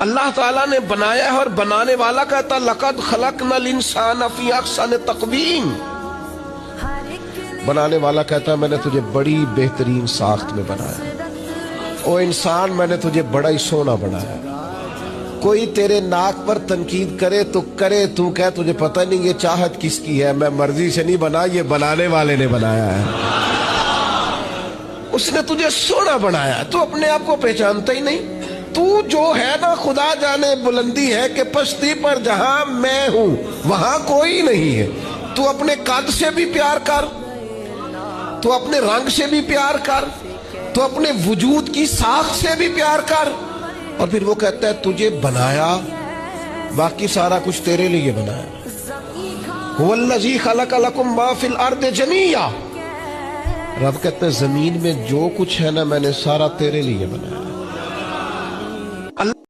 अल्लाह ताला ने बनाया है और बनाने वाला कहता लक़द खलक़नल इंसान फी अहसन तक़वीम। बनाने वाला कहता मैंने तुझे बड़ी बेहतरीन साख्त में बनाया। ओ इंसान मैंने तुझे बड़ा ही सोना बनाया। कोई तेरे नाक पर तनकीद करे तो करे, तू कह तुझे पता नहीं ये चाहत किसकी है, मैं मर्जी से नहीं बना, ये बनाने वाले ने बनाया है। उसने तुझे सोना बनाया, तू अपने आप को पहचानता ही नहीं। तू जो है ना खुदा जाने बुलंदी है कि पश्ती पर जहां मैं हूं वहां कोई नहीं है। तू अपने कद से भी प्यार कर, तू अपने रंग से भी प्यार कर, तू अपने वजूद की साख से भी प्यार कर। और फिर वो कहता है तुझे बनाया, बाकी सारा कुछ तेरे लिए बनाया। हुवल्लज़ी खलक़ लकुम मा फिल अर्दि जमीआ। रब कहते हैं जमीन में जो कुछ है ना मैंने सारा तेरे लिए बनाया।